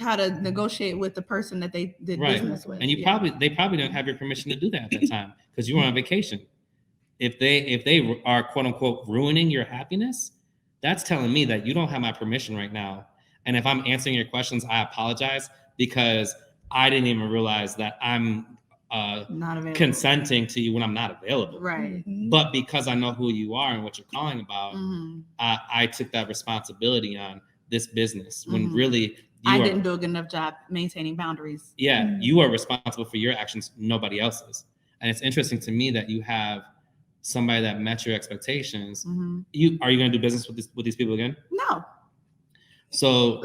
how to negotiate with the person that they did business with. And they probably didn't have your permission to do that at that time because you were on vacation. If they are quote unquote ruining your happiness, that's telling me that you don't have my permission right now. And if I'm answering your questions, I apologize, because I didn't even realize that I'm not available, consenting to you when I'm not available. Right. But because I know who you are and what you're calling about, I took that responsibility on this business when really I didn't do a good enough job maintaining boundaries. Yeah, you are responsible for your actions, nobody else's. And it's interesting to me that you have somebody that met your expectations. Mm-hmm. Are you going to do business with these people again? No. So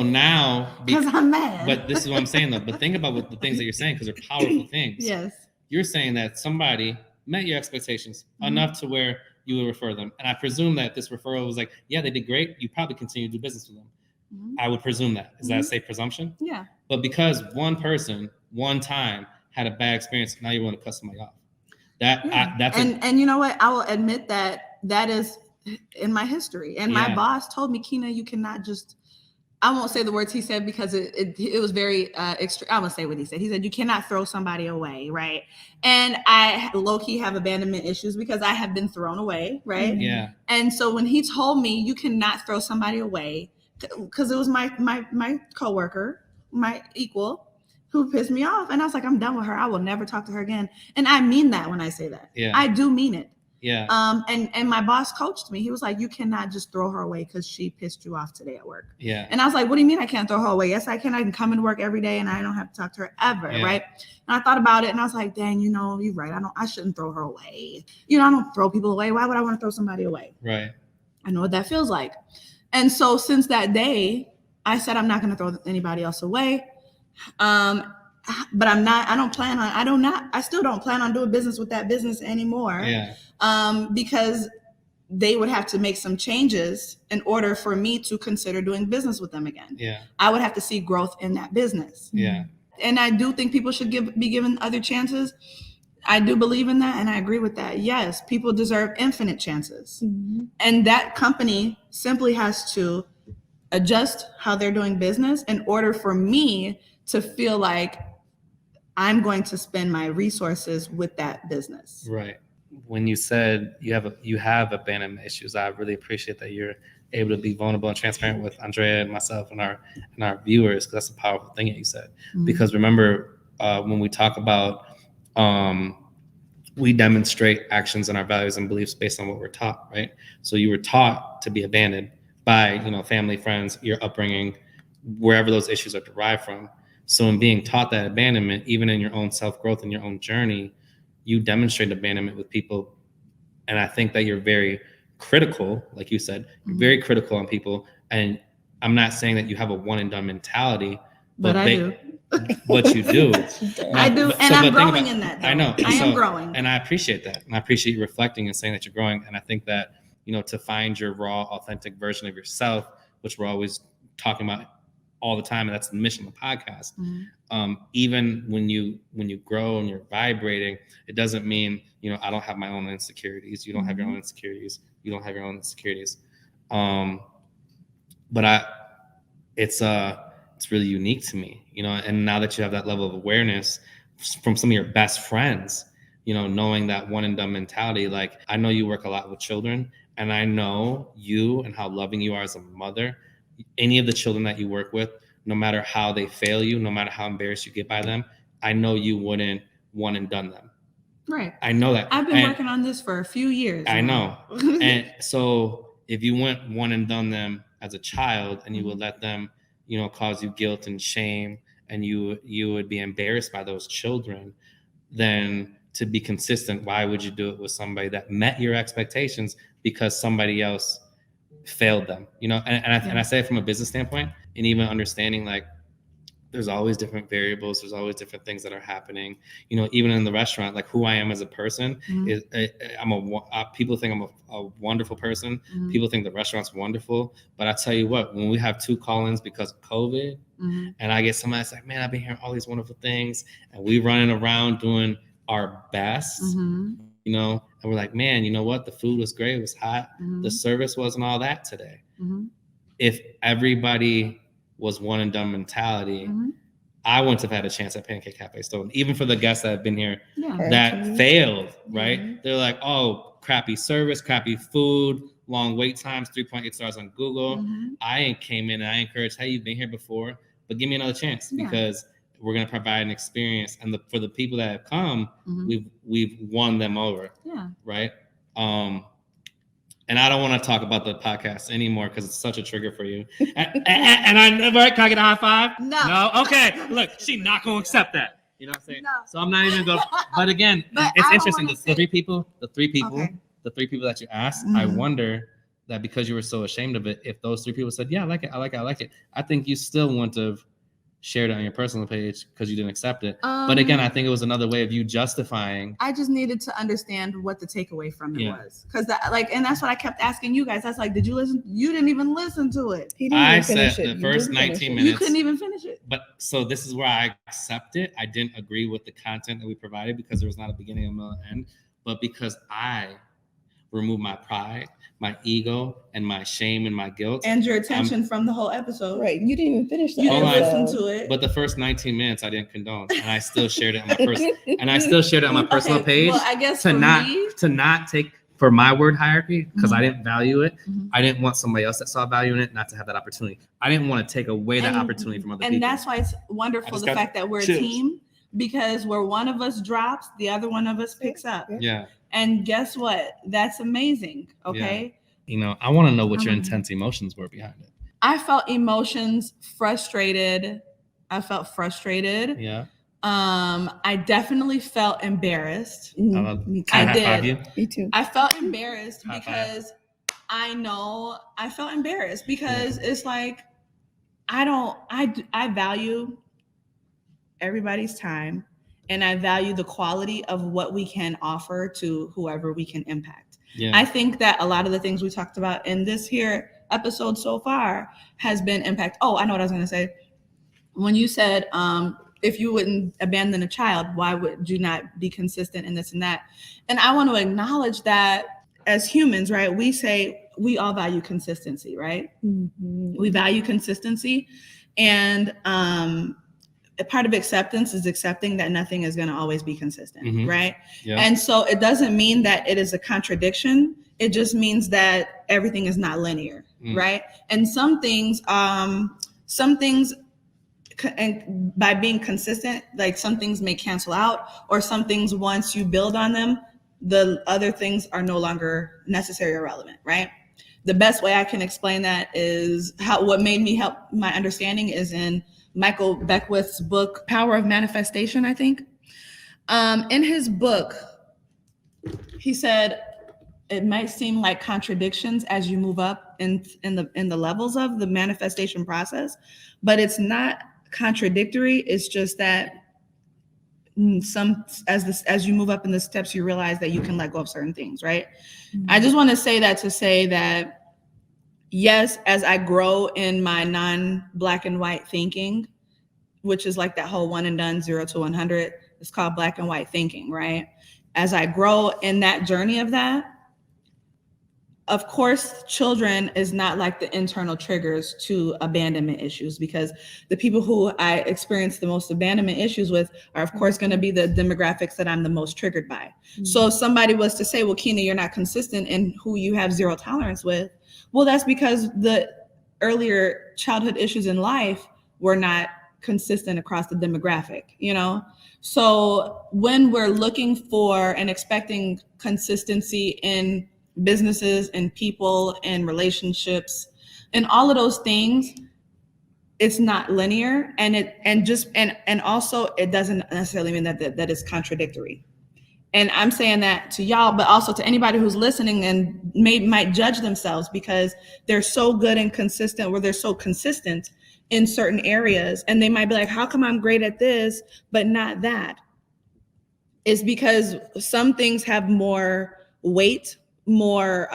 now, because I'm mad. But this is what I'm saying though. But think about what the things that you're saying, because they're powerful things. Yes. You're saying that somebody met your expectations enough to where you would refer them. And I presume that this referral was like, yeah, they did great. You probably continue to do business with them. I would presume that. Is that a safe presumption? Yeah. But because one person, one time, had a bad experience, now you want to cut somebody off. And you know what? I will admit that is in my history. And my boss told me, Keena, you cannot just, I won't say the words he said because it was very extreme. I'm going to say what he said. He said, you cannot throw somebody away, right? And I low-key have abandonment issues because I have been thrown away, right? Yeah. And so when he told me you cannot throw somebody away, because it was my coworker, my equal, who pissed me off. And I was like, I'm done with her. I will never talk to her again. And I mean that when I say that. Yeah. I do mean it. Yeah. And my boss coached me. He was like, you cannot just throw her away because she pissed you off today at work. Yeah. And I was like, what do you mean I can't throw her away? Yes, I can. I can come into work every day and I don't have to talk to her ever. Right. And I thought about it and I was like, dang, you're right. I shouldn't throw her away. I don't throw people away. Why would I want to throw somebody away? Right. I know what that feels like. And so since that day, I said, I'm not going to throw anybody else away. But I still don't plan on doing business with that business anymore. Yeah. Because they would have to make some changes in order for me to consider doing business with them again. Yeah. I would have to see growth in that business. Yeah. And I do think people should be given other chances. I do believe in that. And I agree with that. Yes, people deserve infinite chances. Mm-hmm. And that company simply has to adjust how they're doing business in order for me to feel like I'm going to spend my resources with that business. Right. When you said you have abandonment issues, I really appreciate that you're able to be vulnerable and transparent with Andrea and myself and our viewers, because that's a powerful thing that you said. Mm-hmm. Because remember, when we talk about we demonstrate actions and our values and beliefs based on what we're taught, right? So you were taught to be abandoned by family, friends, your upbringing, wherever those issues are derived from. So in being taught that abandonment, even in your own self-growth and your own journey, you demonstrate abandonment with people. And I think that you're very critical, like you said, you're very critical on people. And I'm not saying that you have a one and done mentality, but I do. But you do. I do. And I'm growing in that, though. I know. I am growing. And I appreciate that. And I appreciate you reflecting and saying that you're growing. And I think that, to find your raw, authentic version of yourself, which we're always talking about all the time, and that's the mission of the podcast. Mm-hmm. Even when you grow and you're vibrating, it doesn't mean I don't have my own insecurities. You don't have your own insecurities. You don't have your own insecurities. But it's really unique to me, And now that you have that level of awareness from some of your best friends, knowing that one and done mentality, like I know you work a lot with children, and I know you and how loving you are as a mother. Any of the children that you work with, no matter how they fail you, no matter how embarrassed you get by them, I know you wouldn't one and done them. Right. I know that. I've been working on this for a few years. I know. And so if you went one and done them as a child and you would let them, cause you guilt and shame, and you would be embarrassed by those children, then to be consistent, why would you do it with somebody that met your expectations because somebody else failed them? And I say it from a business standpoint, and even understanding like there's always different variables, there's always different things that are happening. Even in the restaurant, like who I am as a person is people think I'm a wonderful person. People think the restaurant's wonderful, but I tell you what, when we have 2 call-ins because of COVID, and I get somebody that's like, man, I've been hearing all these wonderful things, and we running around doing our best, and we're like, man, you know what? The food was great. It was hot. The service wasn't all that today. If everybody was one and done mentality, I wouldn't have had a chance at Pancake Cafe Stone. Even for the guests that have been here that failed, right? They're like, oh, crappy service, crappy food, long wait times, 3.8 stars on Google. I came in and I encouraged, hey, you've been here before, but give me another chance because we're going to provide an experience. And for the people that have come, we've won them over. Yeah. Right. And And I don't want to talk about the podcast anymore because it's such a trigger for you. And I never, can I get a high five? No. Okay. Look, she's not going to accept that. You know what I'm saying? No. So I'm not even going to, but again, But it's I don't interesting. wanna The three people Okay. that you asked, I Mhm. wonder that because you were so ashamed of it, if those 3 people said, yeah, I like it, I think you still wouldn't have shared it on your personal page because you didn't accept it. But again, I think it was another way of you justifying. I just needed to understand what the takeaway from it Yeah. was. Because and that's what I kept asking you guys. That's like, did you listen? You didn't even listen to it. He didn't I even finish said it. the You first didn't finish 19 it. minutes. You couldn't even finish it. But so this is where I accept it. I didn't agree with the content that we provided because there was not a beginning, a middle, and end. But because I removed my pride, my ego, and my shame and my guilt. And your attention from the whole episode. Right. You didn't even finish the You didn't Hold on. listen to it. But the first 19 minutes I didn't condone, and I still shared it on my personal Okay, page. well, I guess to for not me, to not take for my word hierarchy because I Mhm. didn't value it. Mhm. I didn't want somebody else that saw value in it not to have that opportunity. I didn't want to take away that And- opportunity from other and people. that's why it's I wonderful just the got fact that we're chills. a team, because where one of us drops, the other one of us picks up. Yeah. And guess what? That's amazing. Okay. You know, I want to know what your Mhm. intense emotions were behind it. I felt emotions, frustrated. I felt frustrated. Yeah. I definitely felt embarrassed. Me too. I High five did. you. Me too. I felt embarrassed High five. because I felt embarrassed because it's like I value everybody's time, and I value the quality of what we can offer to whoever we can impact. Yeah. I think that a lot of the things we talked about in this here episode so far has been impact. Oh, I know what I was going to say. When you said, if you wouldn't abandon a child, why would you not be consistent in this and that? And I want to acknowledge that as humans, right? We say we all value consistency, right? Mhm. We value consistency. And a part of acceptance is accepting that nothing is going to always be consistent, Mhm. right? Yeah. And so it doesn't mean that it is a contradiction. It just means that everything is not linear, right? And some things, and by being consistent, like some things may cancel out, or some things, once you build on them, the other things are no longer necessary or relevant, right? The best way I can explain that is what made me help my understanding is in Michael Beckwith's book, Power of Manifestation, I think. In his book, he said, it might seem like contradictions as you move up in the levels of the manifestation process, but it's not contradictory. It's just that as you move up in the steps, you realize that you can let go of certain things, right? Mm-hmm. I just want to say that yes, as I grow in my non-black and white thinking, which is like that whole one and done, 0 to 100, it's called black and white thinking, right? As I grow in that journey of that, of course, children is not like the internal triggers to abandonment issues, because the people who I experience the most abandonment issues with are, of course, going to be the demographics that I'm the most triggered by. Mm-hmm. So if somebody was to say, well, Keena, you're not consistent in who you have zero tolerance with, well, that's because the earlier childhood issues in life were not consistent across the demographic, you know? So when we're looking for and expecting consistency in businesses and people and relationships and all of those things, it's not linear, and also it doesn't necessarily mean that is contradictory. And I'm saying that to y'all, but also to anybody who's listening and might judge themselves because they're so good and consistent, or they're so consistent in certain areas, and they might be like, how come I'm great at this but not that? It's because some things have more weight, more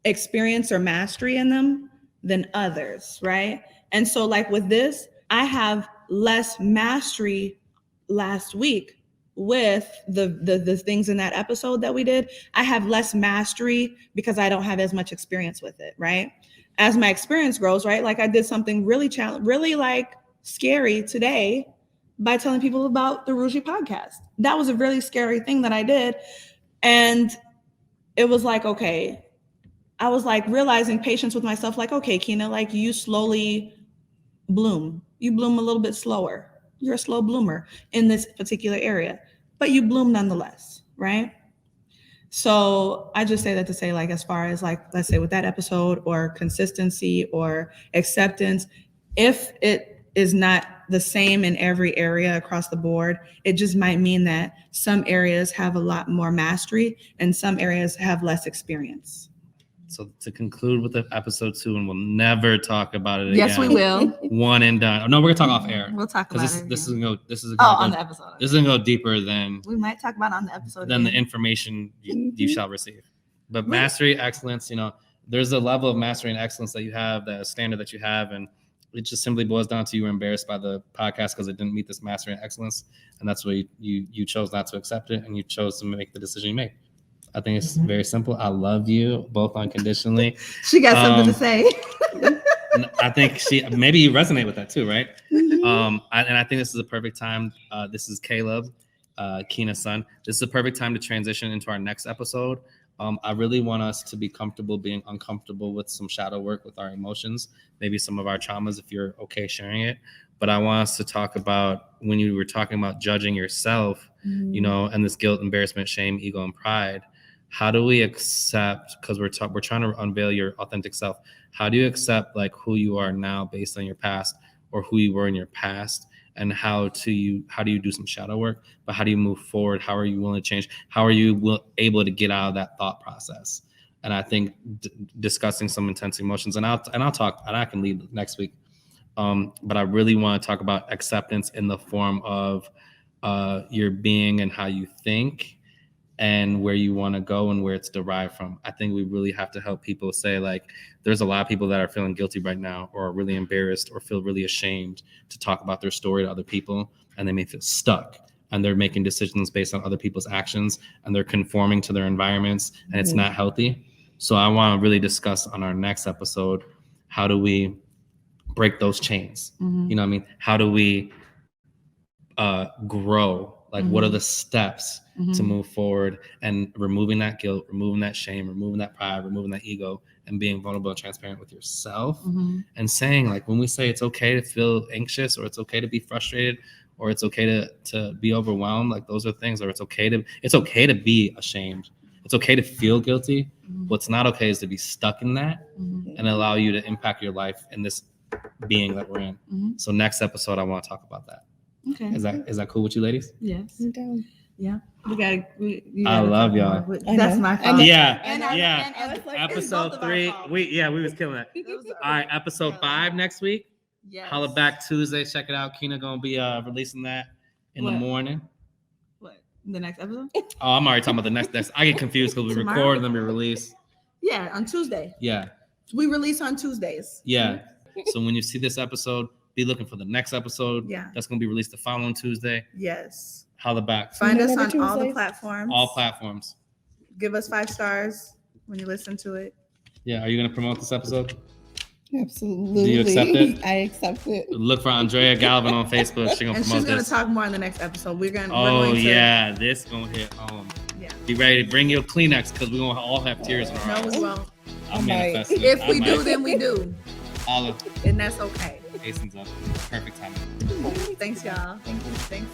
experience or mastery in them than others, right? And so like with this, I have less mastery last week with the things in that episode that we did. I have less mastery because I don't have as much experience with it, right? As my experience grows, right? Like I did something really like scary today by telling people about the GBB podcast. That was a really scary thing that I did. And it was like, okay, I was like realizing patience with myself, like, okay, Keena, like you slowly bloom. You bloom a little bit slower. You're a slow bloomer in this particular area, but you bloom nonetheless, right? So I just say that to say, like, as far as like, let's say with that episode or consistency or acceptance, if it is not the same in every area across the board, it just might mean that some areas have a lot more mastery and some areas have less experience. So to conclude with the episode 2, and we'll never talk about it again. Yes, we will. One and done. No, we're gonna talk off air. We'll talk about Because it. this is again. gonna go. This is on the episode. This is gonna go deeper than We might talk about it on the episode. the again. information you shall receive. But mastery, excellence, there's a level of mastery and excellence that you have, the standard that you have, and it just simply boils down to you were embarrassed by the podcast because it didn't meet this mastery and excellence, and that's why you chose not to accept it, and you chose to make the decision you made. I think it's very simple. I love you both unconditionally. She got something to say. I think maybe you resonate with that too, right? Mhm. And I think this is a perfect time. This is Caleb, Keena's son. This is a perfect time to transition into our next episode. I really want us to be comfortable being uncomfortable with some shadow work with our emotions, maybe some of our traumas, if you're okay sharing it. But I want us to talk about when you were talking about judging yourself, and this guilt, embarrassment, shame, ego, and pride. How do we accept, because we're trying to unveil your authentic self. How do you accept like who you are now based on your past or who you were in your past? And how do you do some shadow work? But how do you move forward? How are you willing to change? How are you able to get out of that thought process? And I think discussing some intense emotions, and I'll talk, and I can lead next week. But I really want to talk about acceptance in the form of your being and how you think, and where you want to go and where it's derived from. I think we really have to help people say, like, there's a lot of people that are feeling guilty right now or are really embarrassed or feel really ashamed to talk about their story to other people, and they may feel stuck and they're making decisions based on other people's actions and they're conforming to their environments, and it's not healthy. So I want to really discuss on our next episode, how do we break those chains? You know what I mean? How do we grow? Like, what are the steps to move forward and removing that guilt, removing that shame, removing that pride, removing that ego, and being vulnerable and transparent with yourself, and saying, like, when we say it's okay to feel anxious, or it's okay to be frustrated, or it's okay to be overwhelmed, like, those are things, or it's okay to be ashamed. It's okay to feel guilty. What's not okay is to be stuck in that and allow you to impact your life in this being that we're in. So next episode, I want to talk about that. Okay. Is that cool with you, ladies? Yes. I'm down. Yeah. I love y'all. That's my fault. Yeah. And it's like- Episode 3. We was killing it. All right, episode 5 next week. Yes. Holla back Tuesday. Check it out. Keena gonna be releasing that in the What? morning. What? The next episode? Oh, I'm already talking about the next. I get confused because we Tomorrow? record and then we release. Yeah, on Tuesday. Yeah. We release on Tuesdays. Yeah. So when you see this episode, be looking for the next episode. Yeah. That's gonna be released the following Tuesday. Yes. Holla back. Find us Remember on all the Tuesdays? platforms. All platforms. Give us 5 stars when you listen to it. Yeah. Are you gonna promote this episode? Absolutely. Do you accept it? I accept it. Look for Andrea Galvin on Facebook. She's gonna And she's promote gonna this. talk more in the next episode. We're Oh going to, yeah, this gonna hit home. Yeah. Be ready to bring your Kleenex because we're gonna all have tears in our No, eyes. we won't. I'm might. manifesting. If I we do, might. then we do. All of And that's okay. Jason's up. Perfect timing. Thanks, y'all. Thanks.